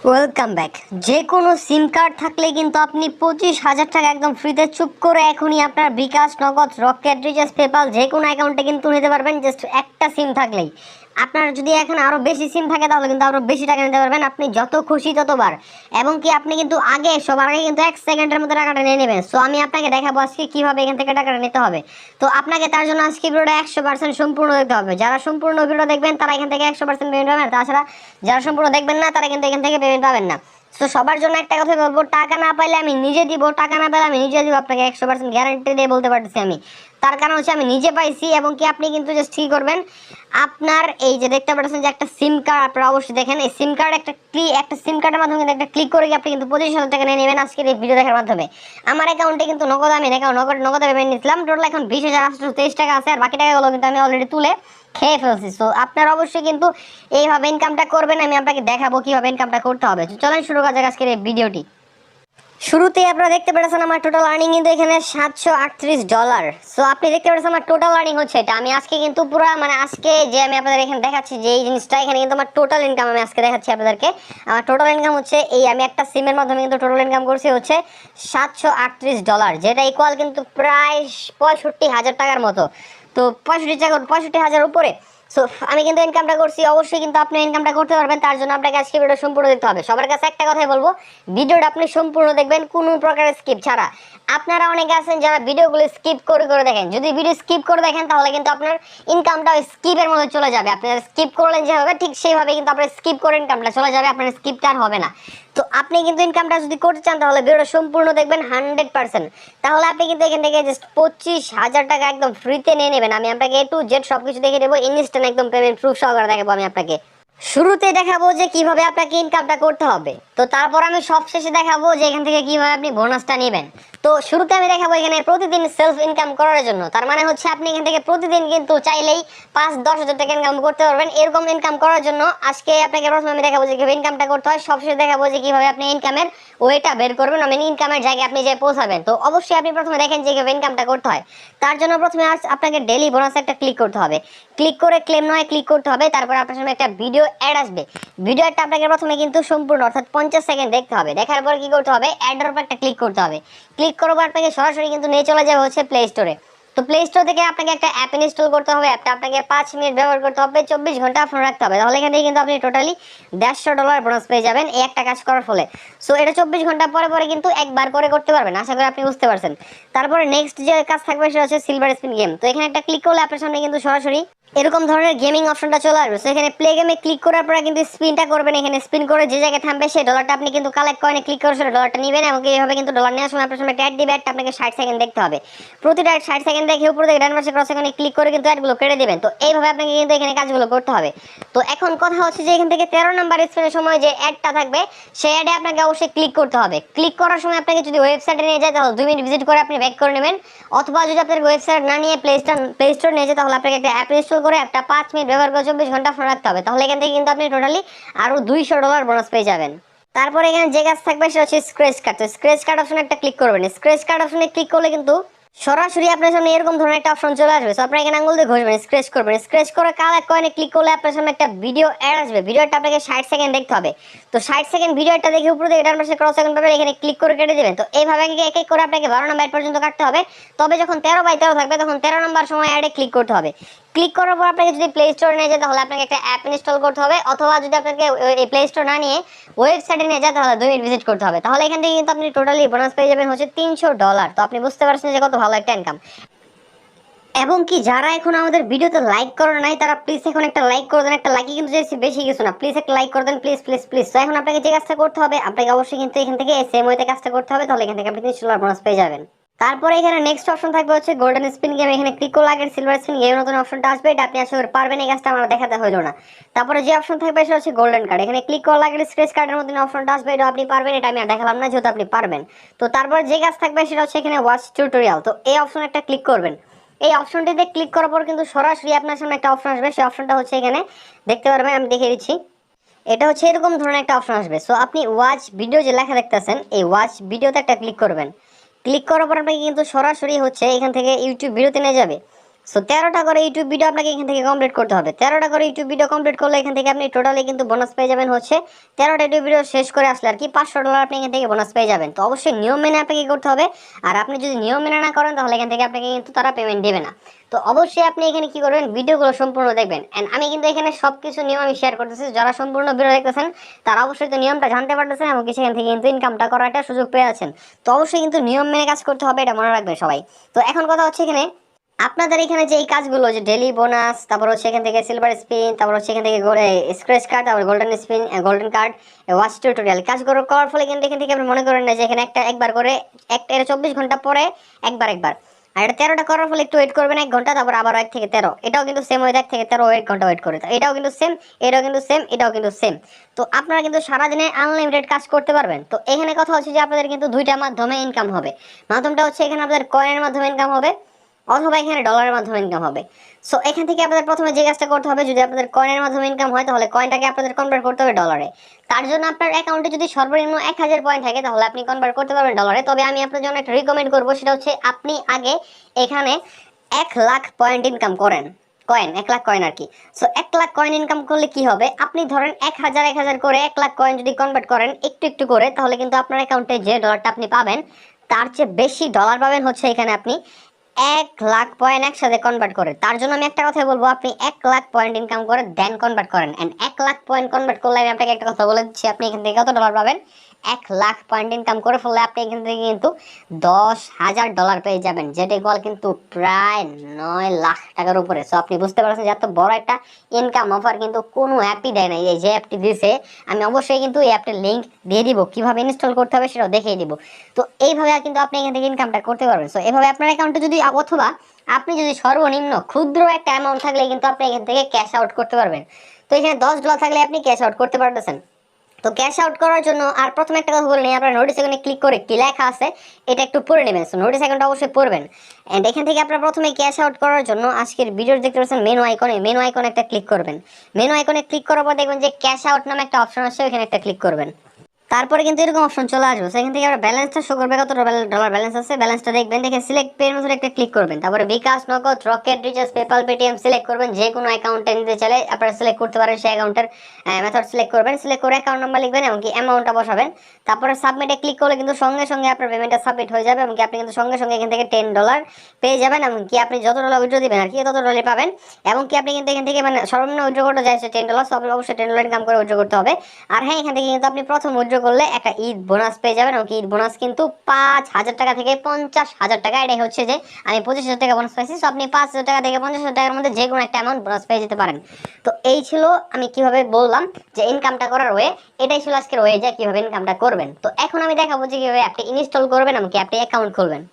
Welcome back. যে কোনো সিম card থাকলে কিন্তু আপনি 25,000 টাকা একদম ফ্রিতে চুপ করে এখনই আপনার বিকাশ, নগদ, রকেট, রিচার্জ, পেপাল যে কোনো অ্যাকাউন্টে কিন্তু নিতে পারবেন জাস্ট একটা সিম থাকলেই। আপনার যদি এখন আরও বেশি সিম থাকে তাহলে কিন্তু আরও বেশি টাকা নিতে পারবেন, আপনি যত খুশি ততবার। এবং কি আপনি কিন্তু সবার আগে কিন্তু 1 সেকেন্ডের মধ্যে টাকাটা নিয়ে নেবেন। সো আমি আপনাকে দেখাবো আজকে কীভাবে এখান থেকে টাকাটা নিতে হবে। তো আপনাকে তার জন্য আজকে ভিডিওটা 100% সম্পূর্ণ দেখতে হবে। যারা সম্পূর্ণ ভিডিও দেখবেন তারা এখান থেকে 100% পেমেন্ট পাবেন, তাছাড়া যারা সম্পূর্ণ দেখবেন না তারা কিন্তু এখান থেকে পেমেন্ট পাবেন না। তো সবার জন্য একটা কথা বলবো, টাকা না পাইলে আমি নিজে দিব, টাকা না পাইলে আমি নিজে দিব, আপনাকে 100% গ্যারান্টি দিয়ে বলতে পারতেছি আমি। তার কারণ হচ্ছে আমি নিজে পাইছি। এবং কি আপনি কিন্তু জাস্ট কী করবেন, আপনার এই যে দেখতে পাচ্ছেন যে একটা সিম কার্ড, আপনারা অবশ্যই দেখেন এই সিম কার্ড একটা সিম কার্ডের মাধ্যমে কিন্তু একটা ক্লিক করে আপনি কিন্তু 25,000 টাকা নিয়ে নেবেন আজকের এই ভিডিও দেখার মাধ্যমে। আমার অ্যাকাউন্টে কিন্তু নগদে পেমেন্ট নিয়েছিলাম, টোটাল এখন 20,823 টাকা আছে, আর বাকি টাকাগুলো কিন্তু আমি অলরেডি তুলে খেয়ে ফেলছি। সো আপনারা অবশ্যই কিন্তু এইভাবে ইনকামটা করবেন, আমি আপনাকে দেখাবো কিভাবে ইনকামটা করতে হবে। চলেন শুরু করা যাক আজকের এই ভিডিওটি। শুরুতেই আপনারা দেখতে পেরেছেন আমার টোটাল আর্নিং কিন্তু এখানে $738। সো আপনি দেখতে পেরেছেন আমার টোটাল আর্নিং হচ্ছে এটা। আমি আজকে কিন্তু পুরো আজকে যে আমি আপনাদের এখানে দেখাচ্ছি যে এই জিনিসটা, এখানে কিন্তু আমার টোটাল ইনকাম আমি আজকে দেখাচ্ছি আপনাদেরকে। আমার টোটাল ইনকাম হচ্ছে এই, আমি একটা সিমের মাধ্যমে কিন্তু টোটাল ইনকাম করছি হচ্ছে $738, যেটা ইকুয়াল কিন্তু প্রায় 65,000 টাকার মতো। তো 65,000 উপরে। সো আমি কিন্তু ইনকামটা করছি, অবশ্যই কিন্তু আপনি ইনকামটা করতে পারবেন। তার জন্য আপনাকে আজকে ভিডিও সম্পূর্ণ দেখতে হবে। সবার কাছে একটা কথাই বলবো, ভিডিওটা আপনি সম্পূর্ণ দেখবেন, কোনো প্রকারের স্কিপ ছাড়া। আপনারা অনেকে আছেন যারা ভিডিওগুলো স্কিপ করে করে দেখেন, যদি ভিডিও স্কিপ করে দেখেন তাহলে কিন্তু আপনার ইনকামটা স্কিপের মধ্যে চলে যাবে। আপনারা স্কিপ করলেন যেভাবে ঠিক সেইভাবে কিন্তু আপনার স্কিপ করে ইনকামটা চলে যাবে, আপনার স্কিপটা আর হবে না। তো আপনি কিন্তু ইনকামটা যদি করতে চান তাহলে ভিডিওটা সম্পূর্ণ দেখবেন 100%। তাহলে আপনি কিন্তু এখান থেকে জাস্ট 25,000 টাকা একদম ফ্রিতে নিয়ে নেবেন। আমি আপনাকে A to Z সবকিছু দেখে দেবো, ইনস্ট্যান্ট একদম পেমেন্ট প্রুফ সহকারে দেখাবো আমি আপনাকে। শুরুতে দেখাবো যে কিভাবে আপনাকে ইনকামটা করতে হবে, তো তারপর আমি সবশেষে দেখাবো যে এখান থেকে কিভাবে আপনি বোনাসটা নেবেন। তো শুরুতে আমি দেখাবো এখানে প্রতিদিন সেলফ ইনকাম করার জন্য। তার মানে হচ্ছে আপনি এখান থেকে প্রতিদিন কিন্তু চাইলেই 5-10 হাজার টাকা ইনকাম করতে পারবেন। এরকম ইনকাম করার জন্য আজকে আপনাকে প্রথমে আমি দেখাবো যে কিভাবে ইনকামটা করতে হয়, সবশেষে দেখাবো যে কিভাবে আপনি ইনকামের ওয়েটা বের করবেন, ইনকামের জায়গায় আপনি যে পৌঁছাবেন। তো অবশ্যই আপনি প্রথমে দেখেন যে কিভাবে ইনকামটা করতে হয়। তার জন্য প্রথমে আপনাকে ডেইলি বোনাস একটা ক্লিক করতে হবে, ক্লিক করে ক্লেম নয় ক্লিক করতে হবে। তারপর আপনার সামনে একটা ভিডিও অ্যাড আসবে, ভিডিও অ্যাডটা আপনাকে প্রথমে কিন্তু সম্পূর্ণ অর্থাৎ 50 সেকেন্ড দেখতে হবে। দেখার পর কি করতে হবে, অ্যাডের উপর একটা ক্লিক করতে হবে। ক্লিক করার পর আপনাকে সরাসরি কিন্তু নিয়ে চলে যাবে হচ্ছে প্লে স্টোরে। তো প্লে স্টোর থেকে আপনাকে একটা অ্যাপ ইনস্টল করতে হবে। অ্যাপটা আপনাকে 5 মিনিট ব্যবহার করতে হবে, 24 ঘন্টা ফোন রাখতে হবে। তাহলে এখান থেকে কিন্তু আপনি টোটালি $150 বোনাস পেয়ে যাবেন এই একটা কাজ করার ফলে। সো এটা 24 ঘন্টা পরে পরে কিন্তু একবার করে করতে পারবেন, আশা করি আপনি বুঝতে পারছেন। তারপরে নেক্সট যে কাজ থাকবে সেটা হচ্ছে সিলভার স্পিন গেম। তো এখানে একটা ক্লিক করলে আপনার সামনে কিন্তু সরাসরি এরকম ধরনের গেমিং অপশনটা চলে আসবে। সো এখানে প্লে গেমে ক্লিক করার পরে কিন্তু স্পিনটা করবেন। এখানে স্পিন করে যে জায়গায় থামবে সেই ডলারটা আপনি কিন্তু কালেক্ট কয়েনে ক্লিক করে সেটা ডলারটা নেবেন। এবং এইভাবে কিন্তু ডলার নেওয়ার সময় আপনার সামনে একটা অ্যাড দিবে, অ্যাডটা আপনাকে 60 সেকেন্ড দেখতে হবে। প্রতিটা 60 সেকেন্ড দেখে উপরে থেকে ডান পাশে ক্রস আইকনে ক্লিক করে কিন্তু অ্যাডগুলো কেটে দেবেন। তো এইভাবে আপনাকে কিন্তু এখানে কাজগুলো করতে হবে। তো এখন কথা হচ্ছে যে এখান থেকে 13 নাম্বার স্পিনের সময় যে অ্যাডটা থাকবে সেই অ্যাডে আপনাকে অবশ্যই ক্লিক করতে হবে। ক্লিক করার সময় আপনাকে যদি ওয়েবসাইটে নিয়ে যায় তাহলে 2 মিনিট ভিজিট করে আপনি ব্যাক করে নেবেন। অথবা যদি আপনার ওয়েবসাইট না নিয়ে প্লে স্টোর নিয়ে যায় তাহলে আপনাকে একটা অ্যাপ ইনস্টল করে একটা 5 মিনিট ব্যবহার করে 24 ঘন্টা ফোন রাখতে হবে। তাহলে এখান থেকে কিন্তু আপনি টোটালি আরও $200 বোনাস পেয়ে যাবেন। তারপরে এখানে যে কাজ থাকবে সেটা হচ্ছে স্ক্র্যাচ কার্ড। তো স্ক্র্যাচ কার্ড অপশনে একটা ক্লিক করবেন। স্ক্র্যাচ কার্ড অপশনে ক্লিক করলে কিন্তু সরাসরি আপনার সামনে এরকম ধরনের একটা অপশন চলে আসবে। সো আপনার এখানে আঙুল দিয়ে ঘষবেন, স্ক্র্যাচ করবেন। স্ক্র্যাচ করে কালেক্ট কয়েনে ক্লিক করলে আপনার সামনে একটা ভিডিও অ্যাড আসবে। ভিডিওটা আপনাকে 60 সেকেন্ড দেখতে হবে। তো 60 সেকেন্ড ভিডিওটা দেখে উপরে থেকে ডান পাশে ক্রস আইকন পাবেন, এখানে ক্লিক করে কেটে দেবেন। তো এইভাবে এক এক করে আপনাকে 12 নাম্বার পর্যন্ত কাটতে হবে। তবে যখন 13/13 থাকবে তখন 13 নাম্বার সময় অ্যাডে ক্লিক করতে হবে। ক্লিক করার পর আপনাকে যদি প্লে স্টোরে নিয়ে যায় তাহলে আপনাকে একটা অ্যাপ ইনস্টল করতে হবে। অথবা যদি আপনাকে এই প্লে স্টোর না নিয়ে ওয়েবসাইটে নিয়ে যায় তাহলে 2 মিনিট ভিজিট করতে হবে। তাহলে এখান থেকে কিন্তু আপনি টোটালি বোনাস পেয়ে যাবেন হচ্ছে $300। তো আপনি বুঝতে পারছেন যে কত ভালো একটা ইনকাম। এবং কি যারা এখন আমাদের ভিডিওতে লাইক করে নাই তারা প্লিজ এখন একটা লাইক করে দেন। একটা লাইকই কিন্তু বেশি কিছু না, প্লিজ একটা লাইক করে দেন, প্লিজ প্লিজ প্লিজ। তো এখন আপনাকে যে কাজটা করতে হবে, আপনাকে অবশ্যই কিন্তু এখান থেকে সেম ওয়েতে কাজটা করতে হবে। তাহলে এখান থেকে আপনি $300 বোনাস পেয়ে যাবেন। তারপরে এখানে নেক্সট অপশন থাকবে হচ্ছে গোল্ডেন স্পিন গেম। এখানে ক্লিক করলে আগের সিলভার স্পিন গেম নতুন অপশনটা আসবে, এটা আপনি আসলে পারবেন। এই কাজটা আমার দেখাতে হলো না। তারপরে যে অপশন থাকবে সেটা হচ্ছে গোল্ডেন কার্ড। এখানে ক্লিক করলে আগের স্ক্র্যাচ কার্ডের মধ্যে অপশনটা আসবে, এটা আপনি পারবেন। এটা আমি আর দেখালাম না যেহেতু আপনি পারবেন। তো তারপর যে কাজ থাকবে সেটা হচ্ছে এখানে ওয়াচ টিউটোরিয়াল। তো এই অপশনে একটা ক্লিক করবেন। এই অপশনটিতে ক্লিক করার পর কিন্তু সরাসরি আপনার সামনে একটা অপশন আসবে। সেই অপশনটা হচ্ছে এখানে দেখতে পারবেন, আমি দেখিয়ে দিচ্ছি। এটা হচ্ছে এরকম ধরনের একটা অপশন আসবে। সো আপনি ওয়াচ ভিডিও যে লেখা দেখতেছেন এই ওয়াচ ভিডিওতে একটা ক্লিক করবেন। ক্লিক করার পর আপনাকে কিন্তু সরাসরি হচ্ছে এখান থেকে ইউটিউব ভিডিওতে নিয়ে যাবে। সো 13টা করে ইউটিউব ভিডিও আপনাকে এখান থেকে কমপ্লিট করতে হবে। 13টা করে ইউটিউব ভিডিও কমপ্লিট করলে এখান থেকে আপনি টোটালি কিন্তু বোনাস পেয়ে যাবেন হচ্ছে 13টা ইউটিউব ভিডিও শেষ করে আসলে আর কি $500 আপনি এখান থেকে বোনাস পেয়ে যাবেন। তো অবশ্যই নিয়ম মেনে আপনাকে করতে হবে, আর আপনি যদি নিয়ম মেনে না করেন তাহলে এখান থেকে আপনাকে কিন্তু তারা পেমেন্ট দেবে না। তো অবশ্যই আপনি এখানে কি করবেন, ভিডিওগুলো সম্পূর্ণ দেখবেন। এন্ড আমি কিন্তু এখানে সবকিছু নিয়ম আমি শেয়ার করতেছি, যারা সম্পূর্ণ ভিডিও দেখতেছেন তারা অবশ্যই তো নিয়মটা জানতে পারতেছেন এবং সেখান থেকে কিন্তু ইনকামটা করার একটা সুযোগ পেয়ে আছেন। তো অবশ্যই কিন্তু নিয়ম মেনে কাজ করতে হবে, এটা মনে রাখবেন সবাই। তো এখন কথা হচ্ছে এখানে আপনাদের এখানে যে এই কাজগুলো, যে ডেলি বোনাস, তারপর হচ্ছে এখান থেকে সিলভার স্পিন, তারপর হচ্ছে এখান থেকে স্ক্র্যাচ কার্ড, তারপর golden spin, golden card, watch tutorial কাজগুলো করার ফলে কিন্তু এখান থেকে আপনি মনে করেন না যে এখানে একবার করে একটা 24 ঘন্টা পরে একবার আর এটা 13টা করার ফলে একটু ওয়েট করবেন 1 ঘন্টা, তারপর আবার 1 থেকে 13, এটাও কিন্তু সেম ওয়েট 1 থেকে 13 ওয়েট ঘন্টা ওয়েট করে, এটাও কিন্তু সেম, এটাও কিন্তু সেম, এটাও কিন্তু সেম। তো আপনারা কিন্তু সারাদিনে আনলিমিটেড কাজ করতে পারবেন। তো এখানে কথা হচ্ছে যে আপনাদের কিন্তু দুইটা মাধ্যমে ইনকাম হবে। মাধ্যমটা হচ্ছে এখানে আপনাদের কয়েনের মাধ্যমে ইনকাম হবে অথবা এখানে ডলারের মাধ্যমে ইনকাম হবে। সো এখান থেকে আপনাদের প্রথমে যে কাজটা করতে হবে, যদি আপনাদের কয়েনের মাধ্যমে ইনকাম হয় তাহলে কয়েনটাকে আপনাদের কনভার্ট করতে হবে ডলারে। তার জন্য আপনার অ্যাকাউন্টে যদি সর্বনিম্ন 1000 পয়েন্ট থাকে তাহলে আপনি কনভার্ট করতে পারবেন ডলারে। তবে আমি আপনার জন্য একটা রিকমেন্ড করবো, সেটা হচ্ছে আপনি আগে এখানে 1 লাখ পয়েন্ট ইনকাম করেন, কয়েন 1 লাখ কয়েন আর কি। সো 1 লাখ কয়েন ইনকাম করলে কি হবে, আপনি ধরেন 1000 করে 1 লাখ কয়েন যদি কনভার্ট করেন একটু একটু করে, তাহলে কিন্তু আপনার অ্যাকাউন্টে যে ডলারটা আপনি পাবেন তার চেয়ে বেশি ডলার পাবেন হচ্ছে এখানে আপনি 1 লাখ পয়েন্ট একসাথে কনভার্ট করে। তার জন্য আমি একটা কথা বলবো, আপনি 1 লাখ পয়েন্ট ইনকাম করে দেন কনভার্ট করেন। এন্ড 1 লাখ পয়েন্ট কনভার্ট করলে আমি আপনাকে একটা কথা বলে দিচ্ছি, আপনি এখান থেকে কত ডলার পাবেন। 1 লাখ পয়েন্ট ইনকাম করে ফেললে আপনি এখান থেকে কিন্তু $10,000 পেয়ে যাবেন, যেটা ইকুয়াল কিন্তু প্রায় 9 লাখ টাকার উপরে। সো আপনি বুঝতে পারছেন যে এত বড় একটা ইনকাম অফার কিন্তু কোনো অ্যাপই দেয় না। এই যে অ্যাপটি দিছে, আমি অবশ্যই কিন্তু এই অ্যাপটির লিঙ্ক দিয়ে দিব, কিভাবে ইনস্টল করতে হবে সেটাও দেখিয়ে দিব। তো এইভাবে কিন্তু আপনি এখান থেকে ইনকামটা করতে পারবেন। সো এভাবে আপনার অ্যাকাউন্টে যদি, অথবা আপনি যদি সর্বনিম্ন ক্ষুদ্র একটা অ্যামাউন্ট থাকলে কিন্তু আপনি এখান থেকে ক্যাশ আউট করতে পারবেন। তো এখানে $10 থাকলে আপনি ক্যাশ আউট করতে পারতেছেন। তো ক্যাশ আউট করার জন্য আর প্রথমে একটা কথা বলে নিই, আপনার নোটিস আইকনে ক্লিক করে কি লেখা আছে এটা একটু পড়ে নেবেন। সো নোটিস আইকনটা অবশ্যই পড়বেন। এন্ড এখান থেকে আপনারা প্রথমে ক্যাশ আউট করার জন্য আজকের ভিডিও দেখতে পাচ্ছেন মেনু আইকনে একটা ক্লিক করবেন। মেনু আইকনে ক্লিক করার পর দেখবেন যে ক্যাশ আউট নামে একটা অপশন আছে, ওখানে একটা ক্লিক করবেন। তারপরে কিন্তু এরকম অপশন চলে আসবে, সেখান থেকে আপনার ব্যালেন্সটা শো করবে, কত ডলার ব্যালেন্স আছে ব্যালেন্সটা দেখবেন, দেখে সিলেক্ট পে মেথড একটা ক্লিক করবেন। তারপরে বিকাশ, নগদ, rocket, recharge, PayPal, Paytm select করবেন। যে কোনো অ্যাকাউন্টে নিতে চাইলে আপনারা সিলেক্ট করতে পারেন, সেই অ্যাকাউন্টের মেথড সিলেক্ট করবেন। সিলেক্ট করে অ্যাকাউন্ট নাম্বার লিখবেন এবং কি অ্যামাউন্টটা বসাবেন। তারপরে সাবমিটে ক্লিক করলে কিন্তু সঙ্গে সঙ্গে আপনার পেমেন্টটা সাবমিট হয়ে যাবে এবং কি আপনি কিন্তু সঙ্গে সঙ্গে এখান থেকে $10 পেয়ে যাবেন এবং কি আপনি যত ডলার উইথড্র দিবেন আর কি তত ডলার পাবেন। এবং কি আপনি কিন্তু এখান থেকে মানে সর্বনিম্ন উইথড্র করতে চাইছে $10, সব অবশ্যই $10 ইনকাম করে উইথড্র করতে হবে। আর হ্যাঁ, এখান থেকে কিন্তু আপনি প্রথম উইথড্র করলে একটা ঈদ বোনাস পেয়ে যাবেন এবং ঈদ বোনাস কিন্তু 5,000 টাকা থেকে 50,000 টাকা। এটাই হচ্ছে যে আমি 25,000 টাকা বোনাস পাইছি। সো আপনি 5,000 টাকা থেকে 50,000 টাকার মধ্যে যে কোনো একটা অ্যামাউন্ট বোনাস পেয়ে যেতে পারেন। তো এই ছিল আমি কিভাবে বললাম যে ইনকামটা করার ওয়ে, এটাই ছিল আজকের ওয়ে যে কিভাবে ইনকামটা করবেন। তো এখন আমি দেখাবো যে কিভাবে অ্যাপটি ইনস্টল করবেন এবং কি অ্যাপটি অ্যাকাউন্ট খুলবেন।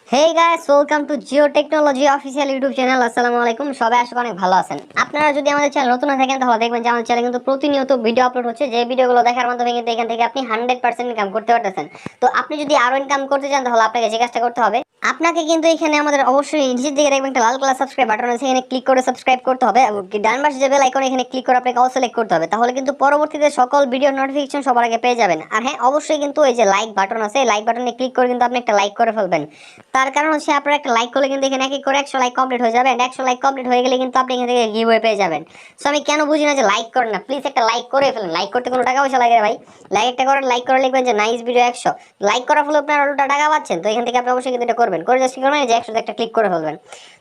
Hey guys, welcome to Jio technology official YouTube channel. আসসালামু আলাইকুম, সবাই আশা করি অনেক ভালো আছেন। আপনারা যদি আমাদের চ্যানেল নতুন হয়ে থাকেন তাহলে দেখবেন যে আমাদের চ্যানেলে কিন্তু প্রতিনিয়ত ভিডিও আপলোড হচ্ছে, যে ভিডিওগুলো দেখার মাধ্যমে কিন্তু এখান থেকে আপনি 100% ইনকাম করতে পারতেছেন। তো আপনি যদি আরো ইনকাম করতে চান তাহলে আপনাকে যে কাজটা করতে হবে, আপনাকে কিন্তু এখানে আমাদের অবশ্যই নিচের দিকে দেখবেন একটা লাল কালার সাবস্ক্রাইব বাটন আছে, এখানে ক্লিক করে সাবস্ক্রাইব করতে হবে এবং ডান পাশে যে বেল আইকন এখানে ক্লিক করে আপনাকে অল সিলেক্ট করতে হবে। তাহলে কিন্তু পরবর্তীতে সকল ভিডিও নোটিফিকেশন সবার আগে পেয়ে যাবেন। আর হ্যাঁ, অবশ্যই কিন্তু এই যে লাইক বাটন আছে, লাইক বাটনে ক্লিক করে কিন্তু আপনি একটা লাইক করে ফেলবেন। তার কারণ হচ্ছে আপনারা একটা লাইক করলে কিন্তু এখানে এক এক করে 100 লাইক কমপ্লিট হয়ে যাবে। 100 লাইক কমপ্লিট হয়ে গেলে কিন্তু আপনি এখান থেকে গিভওয়ে পেয়ে যাবেন। সো আমি কেন বুঝি না যে লাইক করেন না, প্লিজ একটা লাইক করে ফেলেন। লাইক করতে কোনো টাকা পয়সা লাগে না ভাই। লাইক একটা করেন, লাইক করে লিখবেন যে নাইস ভিডিও 100। লাইক করার ফলে আপনার উল্টা টাকা পাচ্ছেন। তো এখান থেকে আপনি অবশ্যই কিন্তু এটা করবেন, করে জাস্ট কি করবেন যে 100 একটা ক্লিক করে ফেলবেন।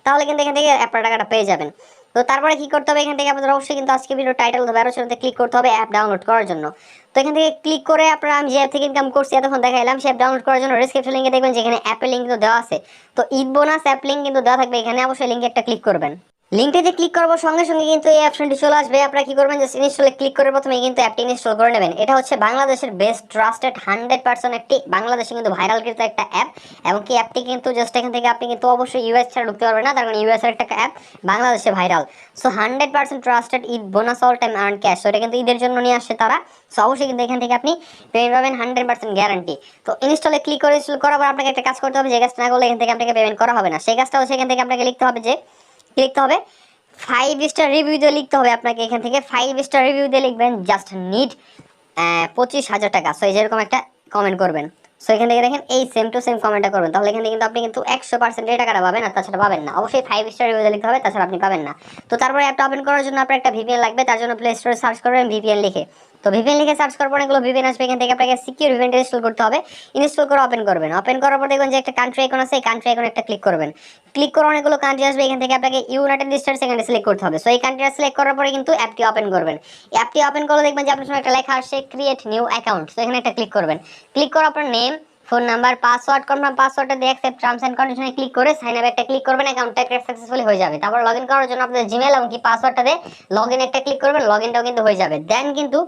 তাহলে কিন্তু এখান থেকে আপনার টাকাটা পেয়ে যাবেন। তো তারপরে কি করতে হবে, এখান থেকে আপনাদের অবশ্যই কিন্তু আজকে ভিডিও টাইটেল অথবা অ্যারোতে ক্লিক করতে হবে অ্যাপ ডাউনলোড করার জন্য। তো এখান থেকে ক্লিক করে আপনারা আমি যে অ্যাপ থেকে ইনকাম করছি এতক্ষণ দেখাইলাম, সে অ্যাপ ডাউনলোড করার জন্য ডেসক্রিপশন লিংকে দেখবেন যেখানে অ্যাপের লিংক কিন্তু দেওয়া আছে। তো ঈদ বোনাস অ্যাপ লিংক কিন্তু দেওয়া থাকবে এখানে, অবশ্যই লিংকে একটা ক্লিক করবেন। লিংকটিতে ক্লিক করবো সঙ্গে সঙ্গে কিন্তু এই অপশনটি চলে আসবে। আপনারা কি করবেন, জাস্ট ইনস্টলে ক্লিক করে প্রথমে কিন্তু অ্যাপটি ইনস্টল করে নেবেন। এটা হচ্ছে বাংলাদেশের বেস্ট ট্রাস্টেড 100% একটি বাংলাদেশে কিন্তু ভাইরাল কৃত একটা অ্যাপ। এবং কি অ্যাপটি কিন্তু জাস্ট এখান থেকে আপনি কিন্তু অবশ্যই ইউএস ছাড়া ঢুকতে পারবেন না, তার কারণ ইউএস এর একটা অ্যাপ বাংলাদেশে viral. So 100% trusted Eid bonus all time earn cash. তো এটা কিন্তু ঈদের জন্য নিয়ে আসছে তারা। সো অবশ্যই কিন্তু এখান থেকে আপনি পেমেন্ট পাবেন 100% গ্যারান্টি। তো ইনস্টলে ক্লিক করে ইনস্টল করার পর আপনাকে একটা কাজ করতে হবে, যে কাজটা না করলে এখান থেকে আপনাকে পেমেন্ট করা হবে না। সেই কাজটা হচ্ছে এখান থেকে আপনাকে লিখতে হবে যে লিখতে হবে 5 স্টার রিভিউ দিয়ে লিখতে হবে আপনাকে। এখান থেকে 5 স্টার রিভিউ দিয়ে লিখবেন জাস্ট নিড 25,000 টাকা। সো যেরকম একটা কমেন্ট করবেন। সো এখান থেকে দেখেন এই সেম টু সেম কমেন্টটা করবেন, তাহলে এখানে কিন্তু আপনি কিন্তু 100% এই টাকাটা পাবেন, আর তাছাড়া পাবেন না। অবশ্যই 5 স্টার রিভিউ লিখতে হবে, তাছাড়া আপনি পাবেন না। তো তারপরে অ্যাপটা ওপেন করার জন্য আপনার একটা ভিপিএন লাগবে, তার জন্য প্লে স্টোরে সার্চ করবেন ভিপিএন লিখে। তো ভিপিএন লিখে সার্চ করার পর এগুলো ভিপিএন আসবে, এখান থেকে আপনাকে সিকিউর ভিপিএন ইনস্টল করতে হবে। ইনস্টল করে ওপেন করবেন, ওপেন করার পর দেখবেন যে একটা কান্ট্রি আইকন আছে, এই কান্ট্রি আইকনে একটা ক্লিক করবেন। ক্লিক করে অনেকগুলো কান্ট্রি আসবে, এখান থেকে আপনাকে ইউনাইটেড স্টেটস এখানে সিলেক্ট করতে হবে। সো এই কান্ট্রিটা সিলেক্ট করার পরে কিন্তু অ্যাপটি ওপেন করবেন। অ্যাপটি ওপেন করলে দেখবেন যে আপনার সামনে একটা লেখা আসছে ক্রিয়েট নিউ অ্যাকাউন্ট। তো এখানে একটা ক্লিক করবেন। ক্লিক করে আপনার name, phone number, password, confirm পাসওয়ার্ডটা দিয়ে অ্যাকসেপ্ট টার্মস এন্ড কন্ডিশনে ক্লিক করে সাইন আপ একটা ক্লিক করবেন, অ্যাকাউন্টটা সাকসেসফুলি হয়ে যাবে। তারপর লগইন করার জন্য আপনাদের জিমেইল এবং কি পাসওয়ার্ডটা দিয়ে লগইন একটা ক্লিক করবেন, লগইনটাও কিন্তু হয়ে যাবে। দেন কিন্তু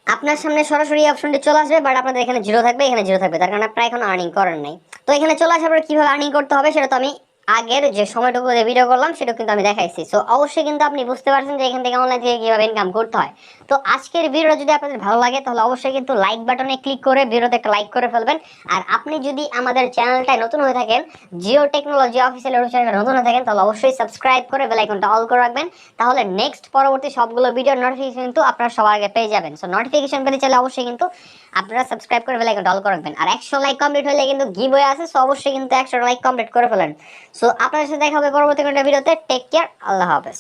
আপনার সামনে সরাসরি অপশনটি চলে আসবে, বাট আপনাদের এখানে জিরো থাকবে, এখানে জিরো থাকবে, তার কারণে আপনারা এখন আর্নিং করেন নাই। তো এখানে চলে আসার পর কিভাবে আর্নিং করতে হবে সেটা তো আমি আগের যে সময়টুকু ভিডিও করলাম সেটা কিন্তু আমি দেখাইছি। সো অবশ্যই কিন্তু আপনি বুঝতে পারছেন যে এখান থেকে অনলাইন থেকে কিভাবে ইনকাম করতে হয়। তো আজকের ভিডিওটা যদি আপনাদের ভালো লাগে তাহলে অবশ্যই কিন্তু লাইক বাটনে ক্লিক করে ভিডিওতে একটা লাইক করে ফেলবেন। আর আপনি যদি আমাদের চ্যানেলটায় নতুন হয়ে থাকেন, জিও টেকনোলজি অফিসিয়াল ইউটিউব চ্যানেলে নতুন হয়ে থাকেন, তাহলে অবশ্যই সাবস্ক্রাইব করে বেল আইকনটা অল করে রাখবেন। তাহলে নেক্সট পরবর্তী সবগুলো ভিডিওর নোটিফিকেশন কিন্তু আপনারা সবার আগে পেয়ে যাবেন। সো নোটিফিকেশন পেতে চাইলে অবশ্যই কিন্তু আপনারা সাবস্ক্রাইব করে বেল আইকনটা অল করে রাখবেন। আর 100 লাইক কমপ্লিট হলে কিন্তু গিভওয়ে আছে, সো অবশ্যই কিন্তু 100 লাইক কমপ্লিট করে ফেলেন। সো আপনাদের সাথে দেখা হবে পরবর্তী কোনো ভিডিওতে। টেক কেয়ার, আল্লাহ হাফেজ।